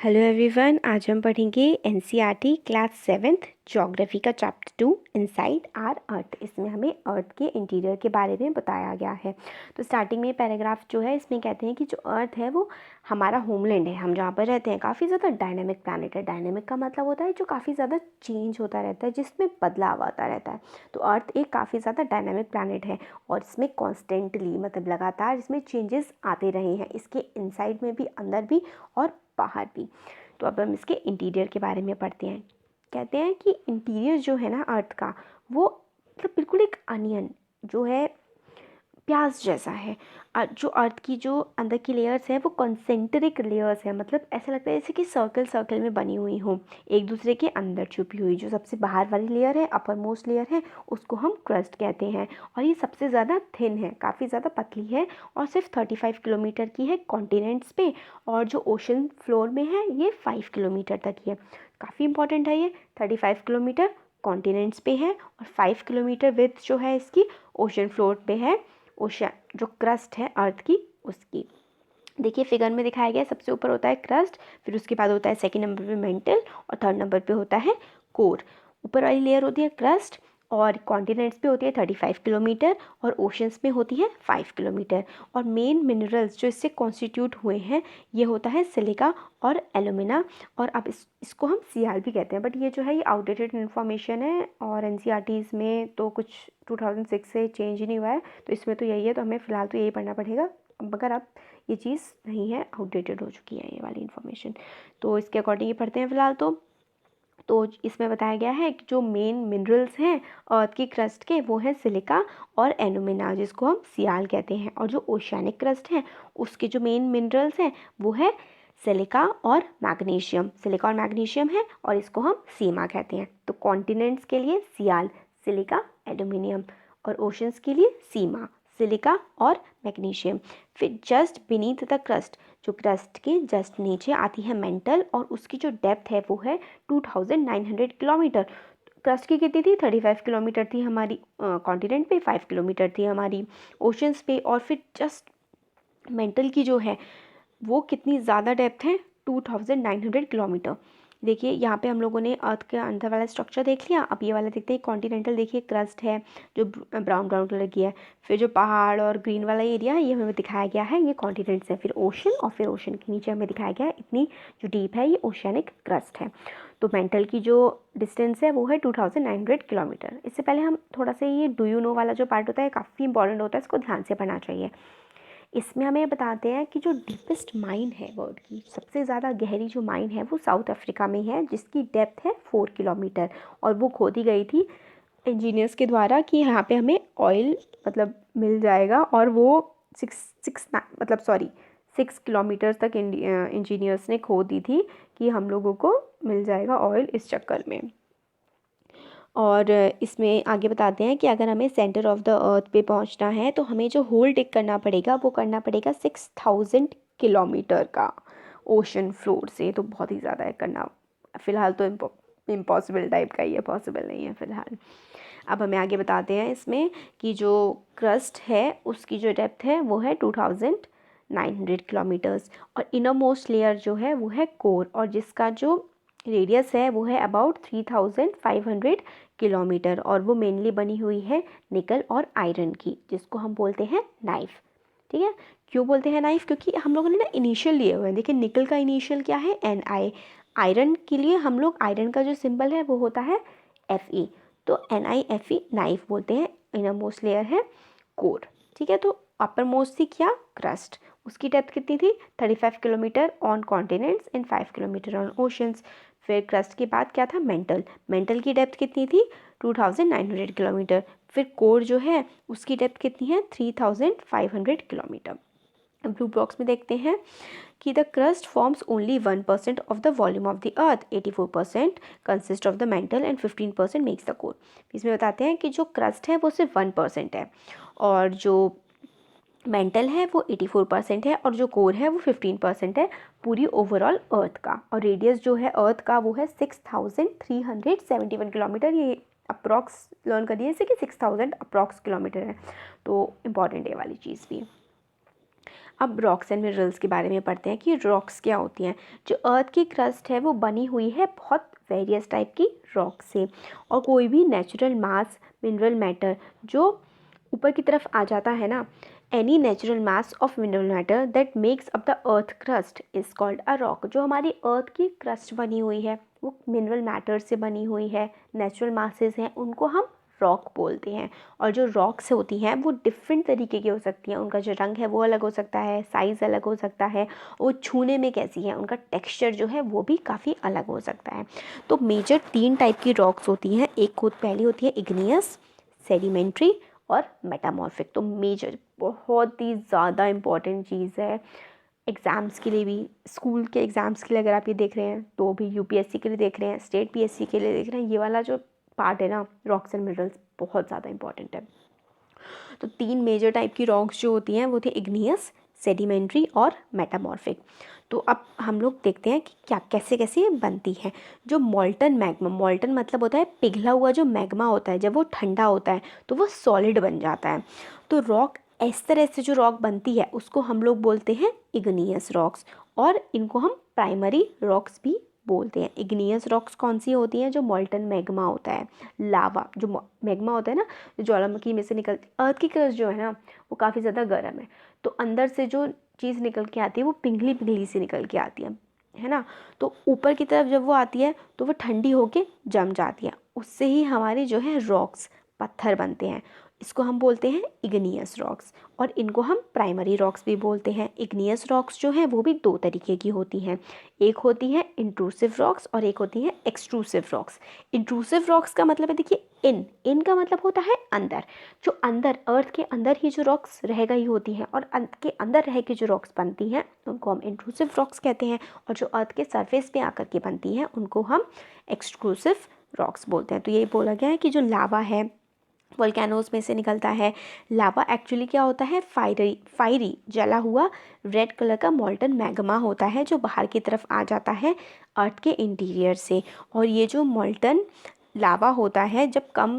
Hello everyone, आज हम पढ़ेंगे एनसीईआरटी क्लास 7th ज्योग्राफी का चैप्टर 2 इनसाइड आर अर्थ। इसमें हमें अर्थ के इंटीरियर के बारे में बताया गया है। तो स्टार्टिंग में पैराग्राफ जो है इसमें कहते हैं कि जो अर्थ है वो हमारा होमलैंड है, हम जहाँ पर रहते हैं। काफ़ी ज़्यादा डायनेमिक प्लैनेट है। डायनेमिक का मतलब होता है जो काफ़ी ज़्यादा चेंज होता रहता है, जिसमें बदलाव आता रहता है। तो अर्थ एक काफ़ी ज़्यादा डायनेमिक प्लैनेट है और इसमें कॉन्स्टेंटली मतलब लगातार इसमें चेंजेस आते रहे हैं, इसके इनसाइड में भी, अंदर भी और बाहर भी। तो अब हम इसके इंटीरियर के बारे में पढ़ते हैं। कहते हैं कि इंटीरियर जो है ना अर्थ का, वो मतलब बिल्कुल एक अनियन जो है, प्याज जैसा है। जो अर्थ की जो अंदर की लेयर्स है वो कॉन्सेंट्रिक लेयर्स है, मतलब ऐसा लगता है जैसे कि सर्कल सर्कल में बनी हुई हो, एक दूसरे के अंदर छुपी हुई। जो सबसे बाहर वाली लेयर है, अपर मोस्ट लेयर है, उसको हम क्रस्ट कहते हैं। और ये सबसे ज़्यादा थिन है, काफ़ी ज़्यादा पतली है और सिर्फ 35 किलोमीटर की है कॉन्टिनेंट्स पे। और जो ओशन फ्लोर में है ये 5 किलोमीटर तक ही है। काफ़ी इंपॉर्टेंट है ये। 35 किलोमीटर कॉन्टिनेंट्स पे है और 5 किलोमीटर विड्थ जो है इसकी ओशन फ्लोर पे है। ओशन जो क्रस्ट है अर्थ की, उसकी देखिए फिगर में दिखाया गया है। सबसे ऊपर होता है क्रस्ट, फिर उसके बाद होता है सेकंड नंबर पे मेंटल और थर्ड नंबर पे होता है कोर। ऊपर वाली लेयर होती है क्रस्ट और कॉन्टिनेंट्स पे होती है 35 किलोमीटर और ओशंस में होती है 5 किलोमीटर। और मेन मिनरल्स जो इससे कॉन्स्टिट्यूट हुए हैं ये होता है सिलिका और एलुमिना। और अब इसको हम सियाल भी कहते हैं, बट ये जो है ये आउटडेटेड इन्फॉर्मेशन है और एनसीईआरटीज़ में तो कुछ 2006 से चेंज ही नहीं हुआ है, तो इसमें तो यही है। तो हमें फ़िलहाल तो यही पढ़ना पड़ेगा। मगर अब ये चीज़ नहीं है, आउटडेटेड हो चुकी है ये वाली इन्फॉर्मेशन। तो इसके अकॉर्डिंग ये पढ़ते हैं फ़िलहाल। तो इसमें बताया गया है कि जो मेन मिनरल्स हैं अर्थ की क्रस्ट के वो हैं सिलिका और एलुमिना, जिसको हम सियाल कहते हैं। और जो ओशियानिक क्रस्ट है उसके जो मेन मिनरल्स हैं वो है सिलिका और मैग्नीशियम। सिलिका और मैग्नीशियम है और इसको हम सीमा कहते हैं। तो कॉन्टिनेंट्स के लिए सियाल, सिलिका, एल्यूमिनियम, और ओशंस के लिए सीमा, सिलिका और मैग्नीशियम। फिर जस्ट बीनीथ द क्रस्ट, जो क्रस्ट के जस्ट नीचे आती है मेंटल, और उसकी जो डेप्थ है वो है 2900 किलोमीटर। क्रस्ट की कितनी थी? 35 किलोमीटर थी हमारी कॉन्टिनेंट पे, 5 किलोमीटर थी हमारी ओशंस पे। और फिर जस्ट मेंटल की जो है वो कितनी ज़्यादा डेप्थ है? 2900 किलोमीटर। देखिए यहाँ पे हम लोगों ने अर्थ के अंदर वाला स्ट्रक्चर देख लिया। अब ये वाला देखते हैं कॉन्टिनेंटल। देखिए क्रस्ट है जो ब्राउन ब्राउन कलर की है, फिर जो पहाड़ और ग्रीन वाला एरिया है ये हमें दिखाया गया है, ये कॉन्टिनेंट्स है। फिर ओशन, और फिर ओशन के नीचे हमें दिखाया गया है इतनी जो डीप है ये ओशियानिक क्रस्ट है। तो मेंटल की जो डिस्टेंस है वो है 2900 किलोमीटर। इससे पहले हम थोड़ा सा ये डू यू नो वाला जो पार्ट होता है काफ़ी इंपॉर्टेंट होता है, इसको ध्यान से पढ़ना चाहिए। इसमें हमें बताते हैं कि जो डीपेस्ट माइन है वर्ल्ड की, सबसे ज़्यादा गहरी जो माइन है वो साउथ अफ्रीका में है, जिसकी डेप्थ है 4 किलोमीटर। और वो खोदी गई थी इंजीनियर्स के द्वारा कि यहाँ पे हमें ऑयल मतलब मिल जाएगा। और वो 6 किलोमीटर तक इंजीनियर्स ने खोद दी थी कि हम लोगों को मिल जाएगा ऑयल इस चक्कर में। और इसमें आगे बताते हैं कि अगर हमें सेंटर ऑफ द अर्थ पे पहुंचना है तो हमें जो होल टिक करना पड़ेगा वो करना पड़ेगा 6000 किलोमीटर का ओशन फ्लोर से। तो बहुत ही ज़्यादा है करना। फ़िलहाल तो इम्पॉसिबल टाइप का ही है, पॉसिबल नहीं है फ़िलहाल। अब हमें आगे बताते हैं इसमें कि जो क्रस्ट है उसकी जो डेप्थ है वो है 2900 किलोमीटर्स। और इनर मोस्ट लेयर जो है वो है कोर, और जिसका जो रेडियस है वो है अबाउट 3500 किलोमीटर। और वो मेनली बनी हुई है निकल और आयरन की, जिसको हम बोलते हैं नाइफ। ठीक है, क्यों बोलते हैं नाइफ? क्योंकि हम लोगों ने ना इनिशियल लिए हुए हैं। देखिए निकल का इनिशियल क्या है? NI। आयरन के लिए हम लोग, आयरन का जो सिंबल है वो होता है Fe। तो NiFe नाइफ बोलते हैं। इनर मोस्ट लेयर है कोर। ठीक है, तो अपर मोस्ट थी क्या? क्रस्ट। उसकी डेप्थ कितनी थी? 35 kilometre on continents and 5 kilometre on oceans. फिर क्रस्ट के बाद क्या था? मेंटल। मेंटल की डेप्थ कितनी थी? 2900 किलोमीटर। फिर कोर जो है उसकी डेप्थ कितनी है? 3500 किलोमीटर। ब्लू बॉक्स में देखते हैं कि the crust forms only 1% of the volume of the earth, 84% consist of the mental and 15% makes the core. इसमें बताते हैं कि जो क्रस्ट है वो सिर्फ 1% है, और जो मेंटल है वो 84% है, और जो कोर है वो 15% है पूरी ओवरऑल अर्थ का। और रेडियस जो है अर्थ का वो है 6371 किलोमीटर। ये अप्रॉक्स लर्न करिए इसे कि 6000 अप्रॉक्स किलोमीटर है। तो इम्पॉर्टेंट है वाली चीज़ भी। अब रॉक्स एंड मिनरल्स के बारे में पढ़ते हैं कि रॉक्स क्या होती हैं। जो अर्थ की क्रस्ट है वो बनी हुई है बहुत वेरियस टाइप की रॉक से, और कोई भी नेचुरल मास मिनरल मैटर जो ऊपर की तरफ आ जाता है ना, any natural mass of mineral matter that makes up the earth crust is called a rock. जो हमारी अर्थ की क्रस्ट बनी हुई है वो मिनरल मैटर से बनी हुई है, नेचुरल मासेस हैं, उनको हम रॉक बोलते हैं। और जो रॉक्स होती हैं वो डिफरेंट तरीके की हो सकती हैं, उनका जो रंग है वो अलग हो सकता है, साइज़ अलग हो सकता है, वो छूने में कैसी है, उनका टेक्सचर जो है वो भी काफ़ी अलग हो सकता है। तो मेजर 3 टाइप की रॉक्स होती हैं। पहली होती है इग्नियस, सेडिमेंट्री और मेटामॉर्फिक। तो मेजर बहुत ही ज़्यादा इम्पॉर्टेंट चीज़ है एग्ज़ाम्स के लिए भी, स्कूल के एग्ज़ाम्स के लिए अगर आप ये देख रहे हैं तो भी, यूपीएससी के लिए देख रहे हैं, स्टेट पीएससी के लिए देख रहे हैं, ये वाला जो पार्ट है ना रॉक्स एंड मिनरल्स बहुत ज़्यादा इंपॉर्टेंट है। तो 3 मेजर टाइप की रॉक्स जो होती हैं वो थे इग्नियस, सेडिमेंट्री और मेटामॉर्फिक। तो अब हम लोग देखते हैं कि क्या कैसे कैसे ये बनती है। जो मॉल्टन मैग्मा, मॉल्टन मतलब होता है पिघला हुआ जो मैग्मा होता है, जब वो ठंडा होता है तो वो सॉलिड बन जाता है। तो रॉक इस तरह से जो रॉक बनती है उसको हम लोग बोलते हैं इग्नियस रॉक्स, और इनको हम प्राइमरी रॉक्स भी बोलते हैं। इग्नियस रॉक्स कौन सी होती हैं? जो मॉल्टन मैग्मा होता है, लावा जो मैग्मा होता है ना, जो ज्वालामुखी में से निकलती, अर्थ की क्रस्ट जो है ना वो काफ़ी ज़्यादा गर्म है, तो अंदर से जो चीज़ निकल के आती है वो पिघली पिघली सी निकल के आती है ना। तो ऊपर की तरफ जब वो आती है तो वो ठंडी होके जम जाती है, उससे ही हमारे जो है रॉक्स पत्थर बनते हैं। इसको हम बोलते हैं इग्नियस रॉक्स, और इनको हम प्राइमरी रॉक्स भी बोलते हैं। इग्नियस रॉक्स जो हैं वो भी 2 तरीके की होती हैं, एक होती है इंट्रूसिव रॉक्स और एक होती है एक्सट्रूसिव रॉक्स। इंट्रूसिव रॉक्स का मतलब है, देखिए इन का मतलब होता है अंदर, जो अंदर अर्थ के अंदर ही जो रॉक्स रह गई होती हैं और के अंदर रह के जो रॉक्स बनती हैं उनको हम इंट्रूसिव रॉक्स कहते हैं, और जो अर्थ के सरफेस पे आकर के बनती हैं उनको हम एक्सट्रूसिव रॉक्स बोलते हैं। तो ये बोला गया है कि जो लावा है वोल्केनोज में से निकलता है, लावा एक्चुअली क्या होता है, फायरी जला हुआ रेड कलर का मॉल्टन मैग्मा होता है जो बाहर की तरफ आ जाता है अर्थ के इंटीरियर से। और ये जो मॉल्टन लावा होता है जब कम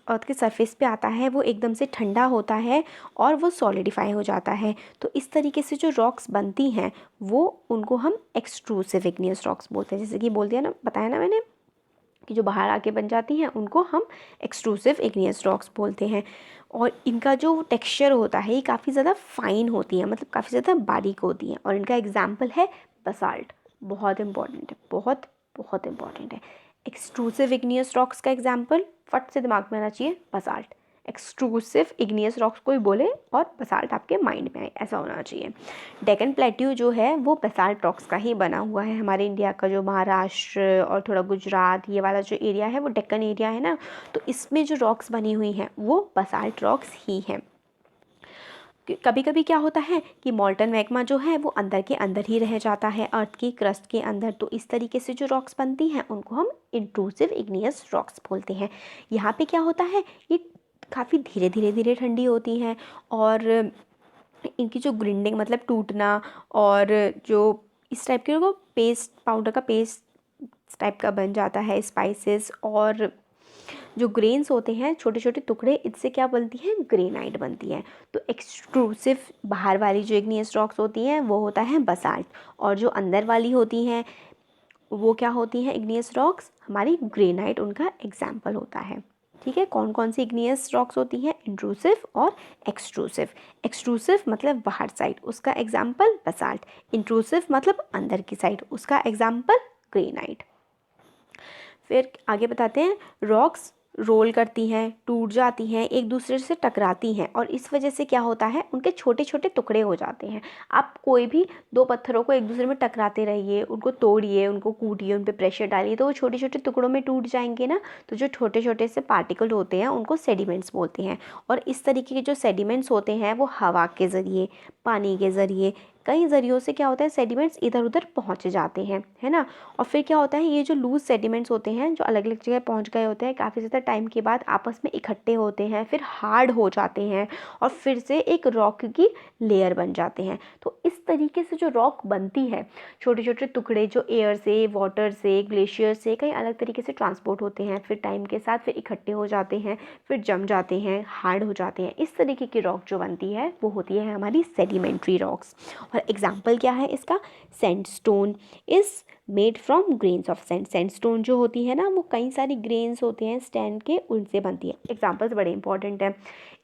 अर्थ के सरफेस पे आता है वो एकदम से ठंडा होता है और वो सॉलिडिफाई हो जाता है। तो इस तरीके से जो रॉक्स बनती हैं वो उनको हम एक्सट्रूसिव इग्नियस रॉक्स बोलते हैं। जैसे कि बोल दिया ना, बताया ना मैंने कि जो बाहर आके बन जाती हैं उनको हम एक्सट्रूसिव इग्नियस रॉक्स बोलते हैं। और इनका जो टेक्सचर होता है ये काफ़ी ज़्यादा फाइन होती है, मतलब काफ़ी ज़्यादा बारीक होती हैं। और इनका एग्जाम्पल है बसाल्ट, बहुत इंपॉर्टेंट है, बहुत बहुत इंपॉर्टेंट है। एक्सट्रूसिव इग्नियस रॉक्स का एग्जाम्पल फट से दिमाग में आना चाहिए, बसाल्ट। एक्सट्रूसिव इग्नियस रॉक्स कोई बोले और बसाल्ट आपके माइंड में आए, ऐसा होना चाहिए। डेक्कन प्लेट्यू जो है वो बसाल्ट रॉक्स का ही बना हुआ है। हमारे इंडिया का जो महाराष्ट्र और थोड़ा गुजरात ये वाला जो एरिया है वो डेक्कन एरिया है ना, तो इसमें जो रॉक्स बनी हुई हैं वो बसाल्ट रॉक्स ही हैं। कभी कभी क्या होता है कि मॉल्टन मैग्मा जो है वो अंदर के अंदर ही रह जाता है अर्थ की क्रस्ट के अंदर, तो इस तरीके से जो रॉक्स बनती हैं उनको हम इंट्रूसिव इग्नियस रॉक्स बोलते हैं। यहाँ पे क्या होता है, ये काफ़ी धीरे धीरे ठंडी होती हैं, और इनकी जो ग्रिंडिंग मतलब टूटना, और जो इस टाइप के वो पेस्ट पाउडर का पेस्ट टाइप का बन जाता है, स्पाइसेस और जो ग्रेन्स होते हैं छोटे छोटे टुकड़े, इससे क्या बनती है, ग्रेनाइट बनती है। तो एक्सट्रूसिव बाहर वाली जो इग्नियस रॉक्स होती हैं वो होता है बसाल्ट, और जो अंदर वाली होती हैं वो क्या होती हैं, इग्नियस रॉक्स हमारी ग्रेनाइट उनका एग्जाम्पल होता है। ठीक है, कौन कौन सी इग्नियस रॉक्स होती हैं, इंट्रूसिव और एक्सट्रूसिव। एक्सट्रूसिव मतलब बाहर साइड, उसका एग्जाम्पल बसाल्ट। इंट्रूसिव मतलब अंदर की साइड, उसका एग्जाम्पल ग्रेनाइट। फिर आगे बताते हैं, रॉक्स रोल करती हैं, टूट जाती हैं, एक दूसरे से टकराती हैं, और इस वजह से क्या होता है, उनके छोटे छोटे टुकड़े हो जाते हैं। आप कोई भी 2 पत्थरों को एक दूसरे में टकराते रहिए, उनको तोड़िए, उनको कूटिए, उन पर प्रेशर डालिए, तो वो छोटे छोटे टुकड़ों में टूट जाएंगे ना। तो जो छोटे छोटे से पार्टिकल होते हैं उनको सेडिमेंट्स बोलते हैं। और इस तरीके के जो सेडिमेंट्स होते हैं वो हवा के ज़रिए, पानी के ज़रिए, कई ज़रियों से क्या होता है, सेडिमेंट्स इधर उधर पहुँच जाते हैं, है ना। और फिर क्या होता है, ये जो लूज सेडिमेंट्स होते हैं जो अलग अलग जगह पहुँच गए होते हैं, काफ़ी ज़्यादा टाइम के बाद आपस में इकट्ठे होते हैं, फिर हार्ड हो जाते हैं और फिर से एक रॉक की लेयर बन जाते हैं। तो इस तरीके से जो रॉक बनती है, छोटे छोटे टुकड़े जो एयर से, वाटर से, ग्लेशियर से कई अलग तरीके से ट्रांसपोर्ट होते हैं, फिर टाइम के साथ फिर इकट्ठे हो जाते हैं, फिर जम जाते हैं, हार्ड हो जाते हैं। इस तरीके की रॉक जो बनती है वो होती है हमारी सेडिमेंट्री रॉक्स। और एग्जाम्पल क्या है इसका, sandstone is made from grains of sand. Sandstone जो होती है ना, वो कई सारी ग्रेन्स होते हैं स्टैंड के, उनसे बनती है। एग्जाम्पल्स बड़े इंपॉर्टेंट है।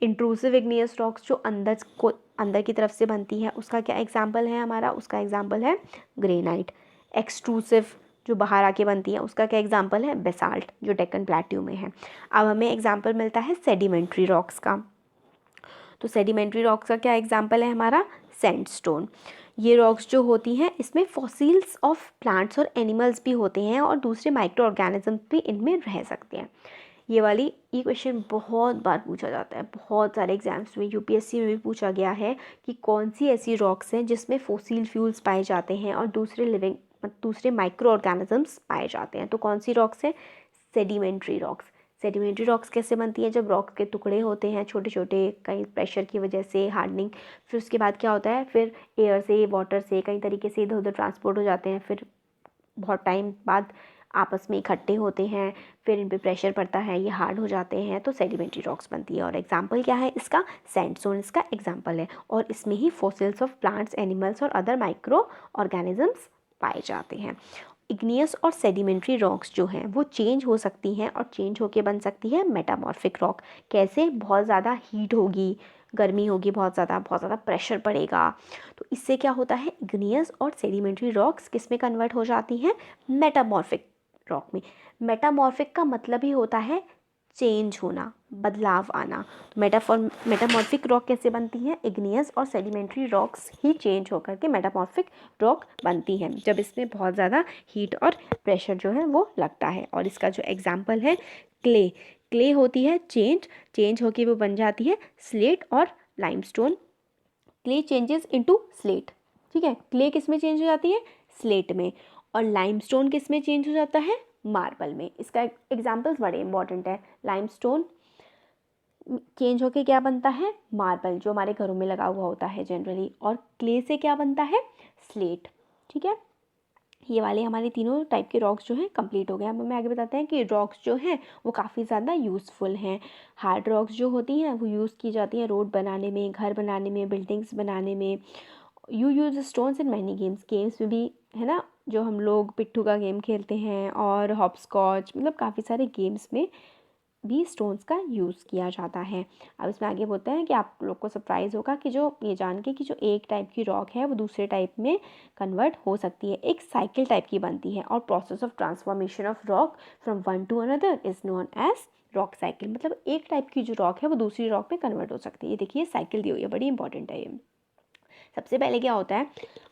इंट्रूसिव इग्नियस रॉक्स जो अंदर की तरफ से बनती है, उसका क्या एग्जाम्पल है हमारा, उसका एग्जाम्पल है ग्रेनाइट। एक्सट्रूसिव जो बाहर आके बनती है, उसका क्या एग्जाम्पल है, बेसाल्ट जो डेक्कन प्लेट्यू में है। अब हमें एग्जाम्पल मिलता है सेडिमेंट्री रॉक्स का। तो सेडिमेंट्री रॉक्स का क्या एग्जाम्पल है हमारा, सैंडस्टोन। ये रॉक्स जो होती हैं इसमें फॉसिल्स ऑफ प्लांट्स और एनिमल्स भी होते हैं और दूसरे माइक्रो ऑर्गेनिज्म भी इनमें रह सकते हैं। ये क्वेश्चन बहुत बार पूछा जाता है, बहुत सारे एग्जाम्स में, यूपीएससी में भी पूछा गया है कि कौन सी ऐसी रॉक्स हैं जिसमें फॉसिल फ्यूल्स पाए जाते हैं और दूसरे माइक्रो ऑर्गेनिजम्स पाए जाते हैं। तो कौन सी रॉक्स हैं, सेडिमेंट्री रॉक्स। सेडिमेंट्री रॉक्स कैसे बनती है, जब रॉक्स के टुकड़े होते हैं छोटे छोटे, कहीं प्रेशर की वजह से हार्डनिंग, फिर उसके बाद क्या होता है, फिर एयर से, वाटर से कई तरीके से इधर उधर ट्रांसपोर्ट हो जाते हैं, फिर बहुत टाइम बाद आपस में इकट्ठे होते हैं, फिर इन पे प्रेशर पड़ता है, ये हार्ड हो जाते हैं, तो सेडिमेंट्री रॉक्स बनती है। और एग्जाम्पल क्या है इसका, सैंडस्टोन इसका एग्जाम्पल है। और इसमें ही फॉसिल्स ऑफ प्लांट्स, एनिमल्स और अदर माइक्रो ऑर्गेनिजम्स पाए जाते हैं। इग्नियस और सेडिमेंट्री रॉक्स जो हैं वो चेंज हो सकती हैं और चेंज होके बन सकती है मेटामॉर्फिक रॉक। कैसे, बहुत ज़्यादा हीट होगी, गर्मी होगी, बहुत ज़्यादा प्रेशर पड़ेगा, तो इससे क्या होता है, इग्नियस और सेडिमेंट्री रॉक्स किस में कन्वर्ट हो जाती हैं, मेटामॉर्फिक रॉक में। मेटामॉर्फिक का मतलब ही होता है चेंज होना, बदलाव आना। तो मेटामॉर्फिक रॉक कैसे बनती है, इग्नियस और सेडिमेंट्री रॉक्स ही चेंज होकर के मेटामॉर्फिक रॉक बनती है, जब इसमें बहुत ज़्यादा हीट और प्रेशर जो है वो लगता है। और इसका जो एग्जाम्पल है, क्ले होती है चेंज होके वो बन जाती है स्लेट और limestone. Clay changes into slate, ठीक है। क्ले किस में चेंज हो जाती है, स्लेट में। और लाइमस्टोन किस में चेंज हो जाता है, मार्बल में। इसका एग्जाम्पल्स बड़े इंपॉर्टेंट है। लाइमस्टोन चेंज होके क्या बनता है, मार्बल, जो हमारे घरों में लगा हुआ होता है जनरली। और क्ले से क्या बनता है, स्लेट, ठीक है। ये वाले हमारे तीनों टाइप के रॉक्स जो हैं कंप्लीट हो गए। अब हमें आगे बताते हैं कि रॉक्स जो हैं वो काफ़ी ज़्यादा यूज़फुल हैं। हार्ड रॉक्स जो होती हैं वो यूज़ की जाती हैं रोड बनाने में, घर बनाने में, बिल्डिंग्स बनाने में। You use stones in many games में भी, है ना, जो हम लोग पिट्ठू का गेम खेलते हैं और हॉपस्कॉच, मतलब काफ़ी सारे गेम्स में भी स्टोन्स का यूज़ किया जाता है। अब इसमें आगे बोलते हैं कि आप लोग को सरप्राइज़ होगा कि जो ये जान के कि जो एक टाइप की रॉक है वो दूसरे टाइप में कन्वर्ट हो सकती है, एक साइकिल टाइप की बनती है। और process of transformation of rock from one to another is known as rock cycle. मतलब एक टाइप की जो रॉक है वो दूसरी रॉक में कन्वर्ट हो सकती है। ये देखिए साइकिल दी हुई है, बड़ी इंपॉर्टेंट है ये। सबसे पहले क्या होता है,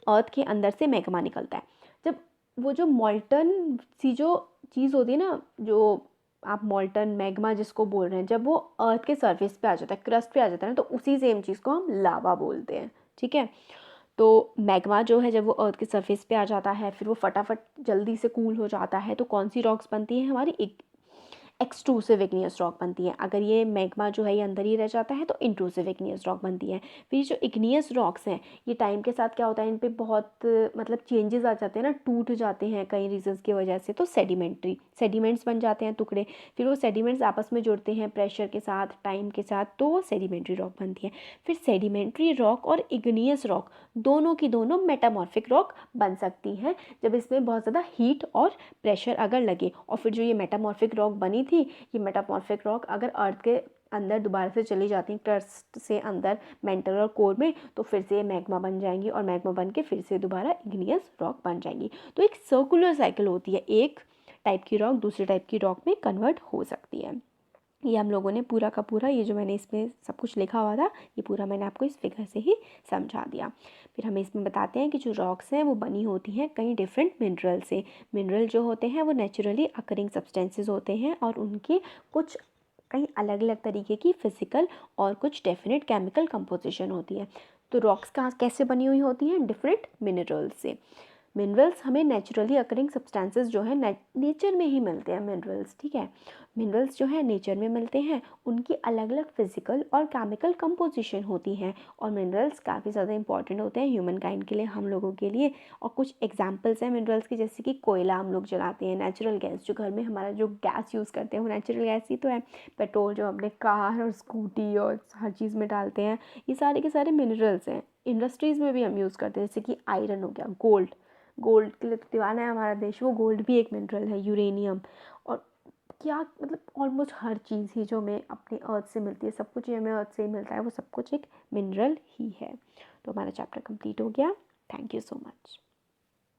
अर्थ के अंदर से मैग्मा निकलता है। जब वो जो मॉल्टन सी जो चीज़ होती है ना, जो आप मॉल्टन मैग्मा जिसको बोल रहे हैं, जब वो अर्थ के सरफेस पे आ जाता है, क्रस्ट पे आ जाता है ना, तो उसी सेम चीज़ को हम लावा बोलते हैं, ठीक है। तो मैग्मा जो है जब वो अर्थ के सरफेस पे आ जाता है, फिर वो फटाफट जल्दी से कूल हो जाता है, तो कौन सी रॉक्स बनती है हमारी, एक एक्सट्रूसिव इग्नियस रॉक बनती है। अगर ये मैग्मा जो है ये अंदर ही रह जाता है तो इंट्रूसिव इग्नियस रॉक बनती है। फिर जो इग्नियस रॉक्स हैं ये टाइम के साथ क्या होता है, इन पे बहुत मतलब चेंजेस आ जाते हैं ना, टूट जाते हैं कई रीजंस की वजह से, तो सेडिमेंट्स बन जाते हैं टुकड़े। फिर वो सेडिमेंट्स आपस में जुड़ते हैं प्रेशर के साथ, टाइम के साथ, तो वो सेडिमेंट्री रॉक बनती है। फिर सेडिमेंट्री रॉक और इग्नियस रॉक दोनों की दोनों मेटामॉर्फिक रॉक बन सकती हैं जब इसमें बहुत ज़्यादा हीट और प्रेशर अगर लगे। और फिर जो ये मेटामॉर्फिक रॉक बनी थी, ये मेटामॉर्फिक रॉक अगर अर्थ के अंदर दोबारा से चली जाती हैं, क्रस्ट से अंदर मेंटल और कोर में, तो फिर से ये मैग्मा बन जाएंगी और मैग्मा बन के फिर से दोबारा इग्नियस रॉक बन जाएंगी। तो एक सर्कुलर साइकिल होती है, एक टाइप की रॉक दूसरे टाइप की रॉक में कन्वर्ट हो सकती है। ये हम लोगों ने पूरा का पूरा, ये जो मैंने इसमें सब कुछ लिखा हुआ था, ये पूरा मैंने आपको इस फिगर से ही समझा दिया। फिर हमें इसमें बताते हैं कि जो रॉक्स हैं वो बनी होती हैं कई डिफरेंट मिनरल से। मिनरल जो होते हैं वो नेचुरली अकरिंग सब्सटेंसेस होते हैं और उनके कुछ कई अलग अलग तरीके की फिजिकल और कुछ डेफिनेट केमिकल कंपोजिशन होती है। तो रॉक्स कहाँ कैसे बनी हुई होती हैं? डिफरेंट मिनरल्स से। मिनरल्स हमें नेचुरली अकरिंग सब्सटेंसेस जो है नेचर में ही मिलते हैं मिनरल्स, ठीक है। मिनरल्स जो है नेचर में मिलते हैं, उनकी अलग अलग फिजिकल और केमिकल कंपोजिशन होती हैं, और मिनरल्स काफ़ी ज़्यादा इंपॉर्टेंट होते हैं ह्यूमन काइंड के लिए, हम लोगों के लिए। और कुछ एग्जांपल्स हैं मिनरल्स की, जैसे कि कोयला हम लोग जलाते हैं, नेचुरल गैस जो घर में हमारा जो गैस यूज़ करते हैं वो नेचुरल गैस ही तो है। पेट्रोल जो अपने कार और स्कूटी और हर चीज़ में डालते हैं, ये सारे के सारे मिनरल्स हैं। इंडस्ट्रीज़ में भी हम यूज़ करते हैं, जैसे कि आयरन हो गया, गोल्ड, गोल्ड के लिए तो दीवाना है हमारा देश, वो गोल्ड भी एक मिनरल है, यूरेनियम। और क्या मतलब ऑलमोस्ट हर चीज़ ही जो हमें अपनी अर्थ से मिलती है, सब कुछ ही हमें अर्थ से ही मिलता है, वो सब कुछ एक मिनरल ही है। तो हमारा चैप्टर कंप्लीट हो गया। Thank you so much.